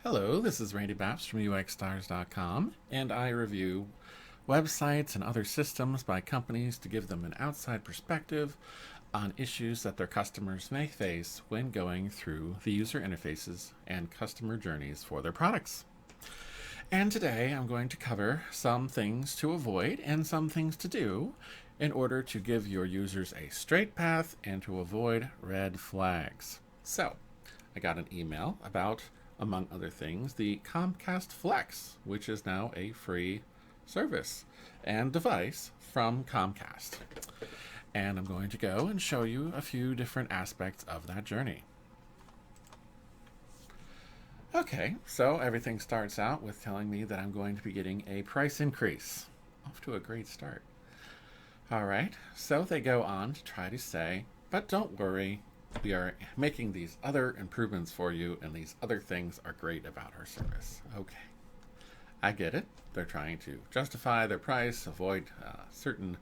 Hello, this is Randy Baps from UXstars.com, and I review websites and other systems by companies to give them an outside perspective on issues that their customers may face when going through the user interfaces and customer journeys for their products. And today I'm going to cover some things to avoid and some things to do in order to give your users a straight path and to avoid red flags. So, I got an email about, among other things, the Comcast Flex, which is now a free service and device from Comcast. And I'm going to go and show you a few different aspects of that journey. Okay, so everything starts out with telling me that I'm going to be getting a price increase. Off to a great start. All right, so they go on to try to say, but don't worry, we are making these other improvements for you, and these other things are great about our service. Okay, I get it. They're trying to justify their price, avoid certain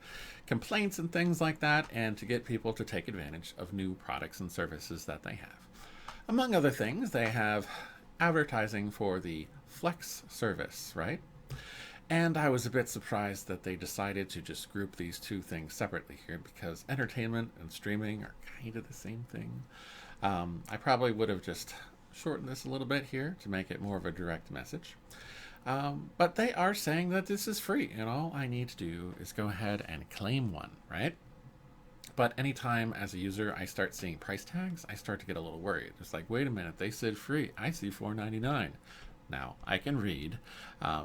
complaints and things like that, and to get people to take advantage of new products and services that they have. Among other things, they have advertising for the Flex service, right? And I was a bit surprised that they decided to just group these two things separately here, because entertainment and streaming are kind of the same thing. I probably would have just shortened this a little bit here to make it more of a direct message. But they are saying that this is free, and all I need to do is go ahead and claim one, right? But anytime as a user I start seeing price tags, I start to get a little worried. It's like, wait a minute, they said free. I see $4.99. Now I can read.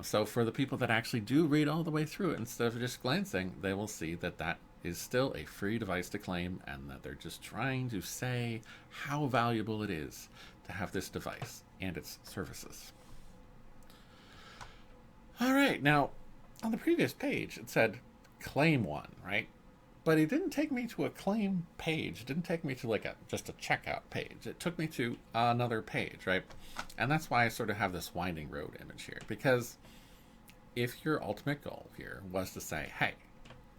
So for the people that actually do read all the way through it, instead of just glancing, they will see that that is still a free device to claim, and that they're just trying to say how valuable it is to have this device and its services. All right, now on the previous page it said claim one, right? But it didn't take me to a claim page. It didn't take me to just a checkout page. It took me to another page, right? And that's why I sort of have this winding road image here. Because if your ultimate goal here was to say, hey,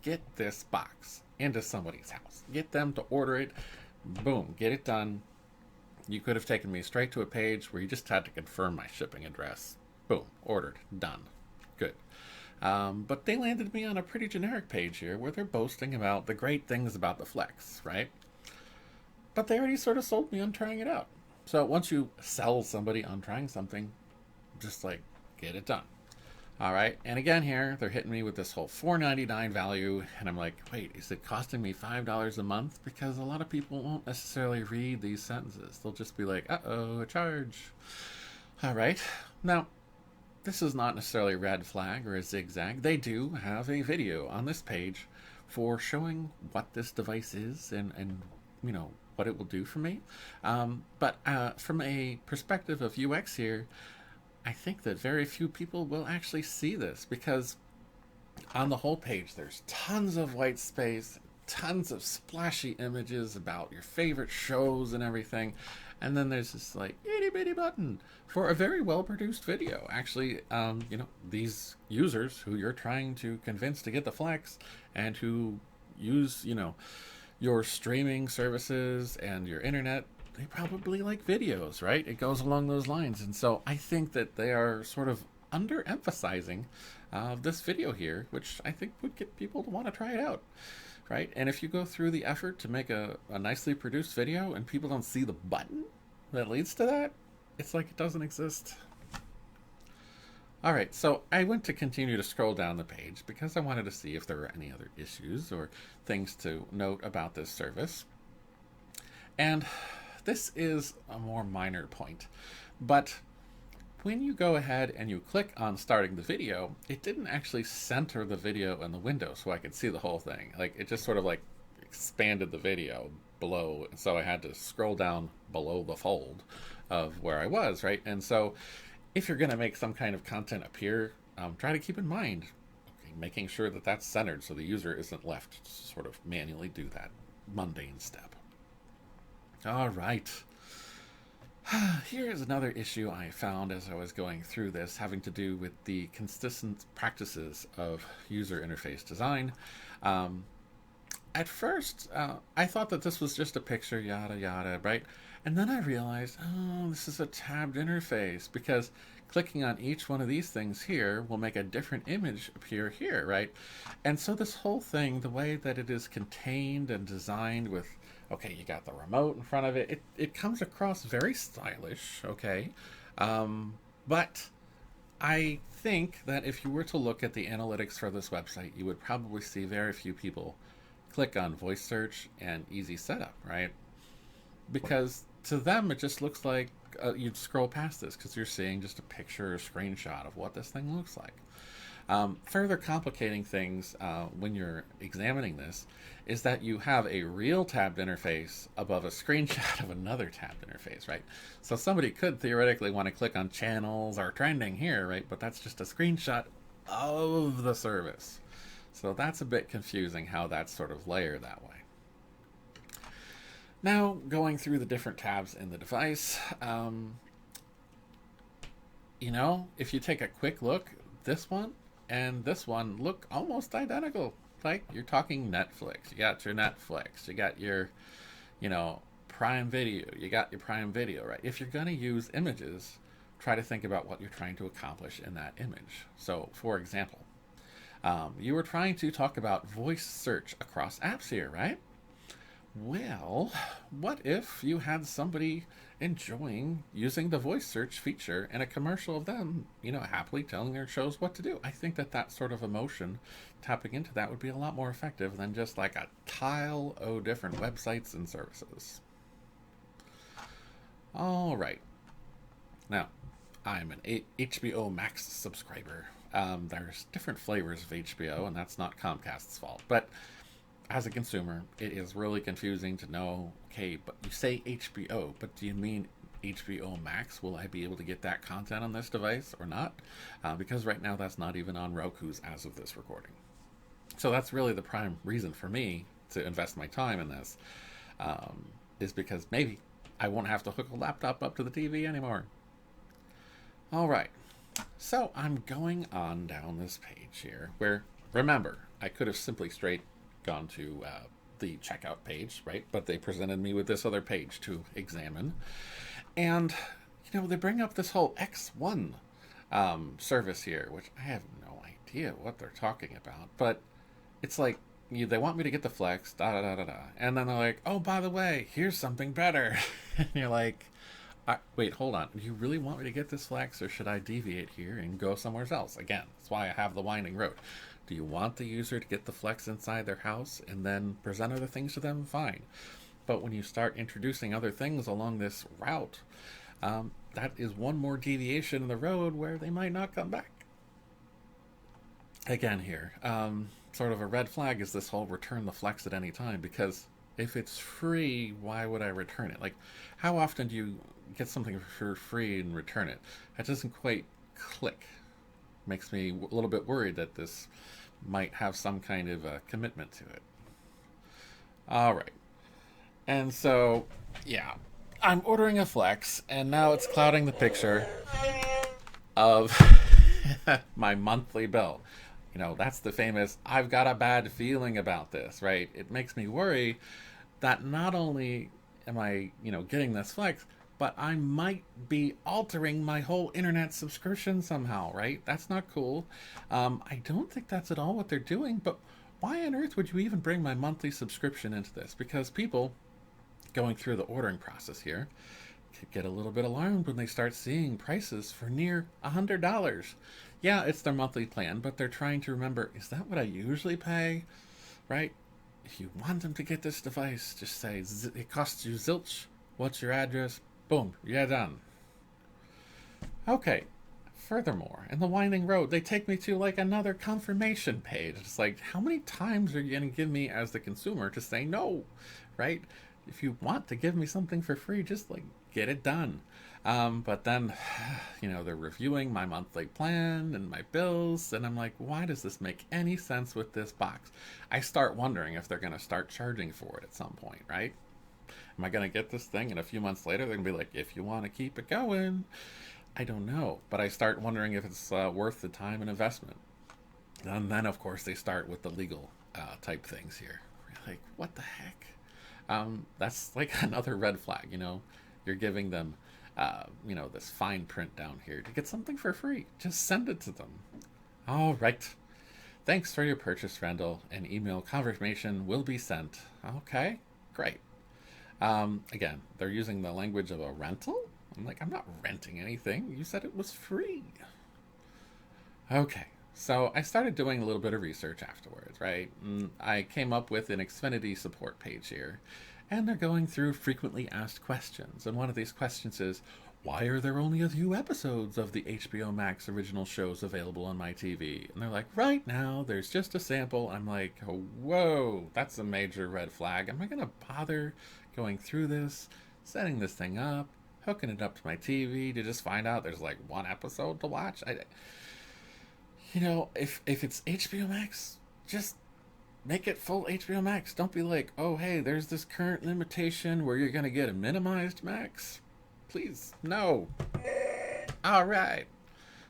get this box into somebody's house, get them to order it, boom, get it done, you could have taken me straight to a page where you just had to confirm my shipping address. Boom, ordered, done, good. But they landed me on a pretty generic page here where they're boasting about the great things about the Flex, right? But they already sort of sold me on trying it out. So once you sell somebody on trying something, just get it done. All right, and again here, they're hitting me with this whole $4.99 value, and I'm like, wait, is it costing me $5 a month? Because a lot of people won't necessarily read these sentences. They'll just be like, uh-oh, a charge. All right, now, this is not necessarily a red flag or a zigzag. They do have a video on this page for showing what this device is and what it will do for me. But from a perspective of UX here, I think that very few people will actually see this, because on the whole page there's tons of white space, tons of splashy images about your favorite shows and everything, and then there's this itty bitty button for a very well produced video. Actually, these users who you're trying to convince to get the Flex and who use your streaming services and your internet, they probably like videos, right? It goes along those lines. And so I think that they are sort of underemphasizing this video here, which I think would get people to want to try it out, right? And if you go through the effort to make a nicely produced video and people don't see the button that leads to that, it's like it doesn't exist. All right, so I went to continue to scroll down the page because I wanted to see if there were any other issues or things to note about this service. And this is a more minor point, but when you go ahead and you click on starting the video, it didn't actually center the video in the window so I could see the whole thing. It just sort of expanded the video below, so I had to scroll down below the fold of where I was, right? And so if you're going to make some kind of content appear, try to keep in mind making sure that that's centered so the user isn't left to sort of manually do that mundane step. All right. Here's another issue I found as I was going through this, having to do with the consistent practices of user interface design. At first, I thought that this was just a picture, yada yada, right? And then I realized, oh, this is a tabbed interface because clicking on each one of these things here will make a different image appear here, right? And so this whole thing, the way that it is contained and designed with, okay, you got the remote in front of it, it comes across very stylish, okay? But I think that if you were to look at the analytics for this website, you would probably see very few people click on voice search and easy setup, right? Because to them it just looks like you'd scroll past this because you're seeing just a picture or screenshot of what this thing looks like. Further complicating things when you're examining this is that you have a real tabbed interface above a screenshot of another tabbed interface, right? So somebody could theoretically want to click on channels or trending here, right? But that's just a screenshot of the service. So that's a bit confusing how that's sort of layered that way. Now, going through the different tabs in the device, if you take a quick look, this one and this one look almost identical. Like, you're talking Netflix, you got your Netflix, you got your, Prime Video, you got your Prime Video, right? If you're going to use images, try to think about what you're trying to accomplish in that image. So, for example, you were trying to talk about voice search across apps here, right? Well, what if you had somebody enjoying using the voice search feature in a commercial of them, happily telling their shows what to do? I think that sort of emotion, tapping into that, would be a lot more effective than just like a tile of different websites and services. All right. Now, I'm an HBO Max subscriber. There's different flavors of HBO, and that's not Comcast's fault, but as a consumer, it is really confusing to know, okay, but you say HBO, but do you mean HBO Max? Will I be able to get that content on this device or not? Because right now that's not even on Roku's as of this recording. So that's really the prime reason for me to invest my time in this, is because maybe I won't have to hook a laptop up to the TV anymore. All right, so I'm going on down this page here where, remember, I could have simply straight gone to the checkout page, right? But they presented me with this other page to examine. And, they bring up this whole X1 service here, which I have no idea what they're talking about. But it's like, they want me to get the Flex, da-da-da-da-da. And then they're like, oh, by the way, here's something better. And you're like, wait, hold on. Do you really want me to get this Flex, or should I deviate here and go somewhere else? Again, that's why I have the winding road. Do you want the user to get the Flex inside their house and then present other things to them? Fine. But when you start introducing other things along this route, that is one more deviation in the road where they might not come back. Again here, sort of a red flag is this whole return the Flex at any time, because if it's free, why would I return it? Like, how often do you get something for free and return it? That doesn't quite click. Makes me a little bit worried that this might have some kind of a commitment to it. All right. And so, yeah, I'm ordering a Flex, and now it's clouding the picture of my monthly bill. That's the famous, I've got a bad feeling about this, right? It makes me worry that not only am I, getting this Flex, but I might be altering my whole internet subscription somehow, right? That's not cool. I don't think that's at all what they're doing, but why on earth would you even bring my monthly subscription into this? Because people going through the ordering process here could get a little bit alarmed when they start seeing prices for near $100. Yeah, it's their monthly plan, but they're trying to remember, is that what I usually pay, right? If you want them to get this device, just say, it costs you zilch. What's your address? Boom, you're done. Okay, furthermore, in the winding road, they take me to like another confirmation page. It's like, how many times are you going to give me as the consumer to say no, right? If you want to give me something for free, just like get it done. But then, they're reviewing my monthly plan and my bills, and I'm like, why does this make any sense with this box? I start wondering if they're going to start charging for it at some point, right? Am I going to get this thing and a few months later they're going to be like, if you want to keep it going? I don't know. But I start wondering if it's worth the time and investment. And then, of course, they start with the legal type things here. You're like, what the heck? That's like another red flag, you're giving them, this fine print down here to get something for free. Just send it to them. All right. Thanks for your purchase, Randall. An email confirmation will be sent. Okay, great. Again, they're using the language of a rental. I'm like, I'm not renting anything. You said it was free. Okay, so I started doing a little bit of research afterwards, right? And I came up with an Xfinity support page here, and they're going through frequently asked questions. And one of these questions is, why are there only a few episodes of the HBO Max original shows available on my TV? And they're like, right now, there's just a sample. I'm like, whoa, that's a major red flag. Am I going to bother going through this, setting this thing up, hooking it up to my TV to just find out there's like one episode to watch? If it's HBO Max, just make it full HBO Max. Don't be like, oh, hey, there's this current limitation where you're going to get a minimized max. Please, no. All right.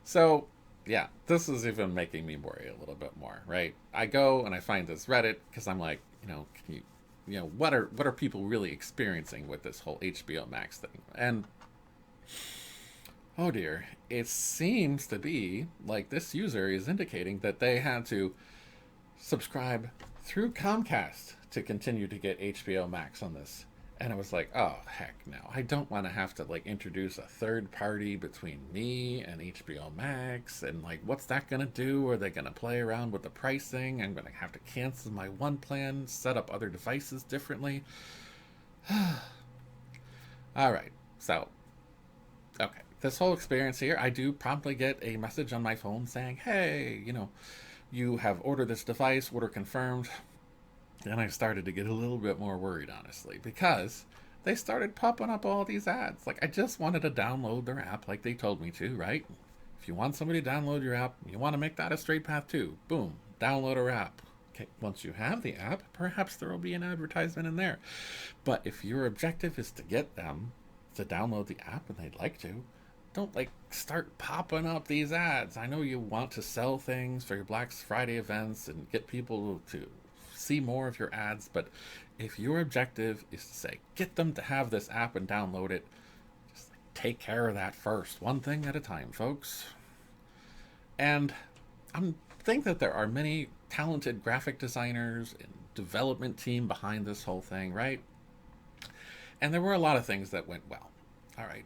So, yeah, this is even making me worry a little bit more, right? I go and I find this Reddit because I'm like, can you, what are people really experiencing with this whole HBO Max thing? And oh dear, it seems to be like this user is indicating that they had to subscribe through Comcast to continue to get HBO Max on this. And I was like, oh, heck no. I don't want to have to, introduce a third party between me and HBO Max. And, what's that going to do? Are they going to play around with the pricing? I'm going to have to cancel my one plan, set up other devices differently. All right. So, okay. This whole experience here, I do promptly get a message on my phone saying, hey, you have ordered this device, order confirmed. And I started to get a little bit more worried, honestly, because they started popping up all these ads. I just wanted to download their app like they told me to, right? If you want somebody to download your app, you want to make that a straight path too. Boom, download our app. Okay, once you have the app, perhaps there will be an advertisement in there. But if your objective is to get them to download the app and they'd like to, don't start popping up these ads. I know you want to sell things for your Black Friday events and get people to see more of your ads, but if your objective is to say get them to have this app and download it, just take care of that first, one thing at a time, folks. And I think that there are many talented graphic designers and development team behind this whole thing, right? And there were a lot of things that went well, all right,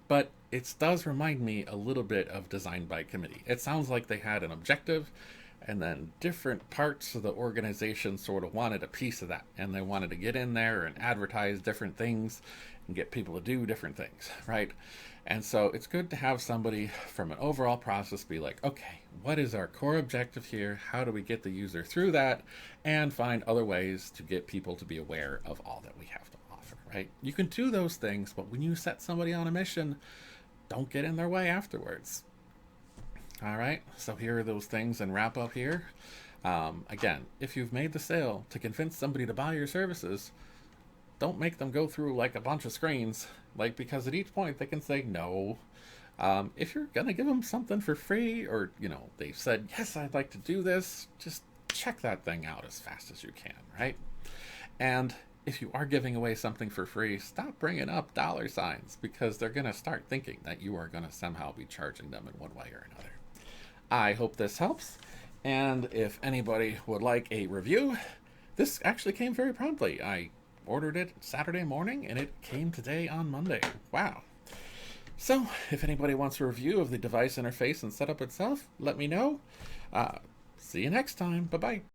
but it does remind me a little bit of design by committee. It sounds like they had an objective, and then different parts of the organization sort of wanted a piece of that. And they wanted to get in there and advertise different things and get people to do different things, right? And so it's good to have somebody from an overall process be like, okay, what is our core objective here? How do we get the user through that? And find other ways to get people to be aware of all that we have to offer, right? You can do those things, but when you set somebody on a mission, don't get in their way afterwards. All right, so here are those things and wrap up here. Again, if you've made the sale to convince somebody to buy your services, don't make them go through a bunch of screens, because at each point they can say no. If you're going to give them something for free, or, they've said, yes, I'd like to do this, just check that thing out as fast as you can, right? And if you are giving away something for free, stop bringing up dollar signs, because they're going to start thinking that you are going to somehow be charging them in one way or another. I hope this helps, and if anybody would like a review, this actually came very promptly. I ordered it Saturday morning, and it came today on Monday. Wow. So, if anybody wants a review of the device interface and setup itself, let me know. See you next time. Bye-bye.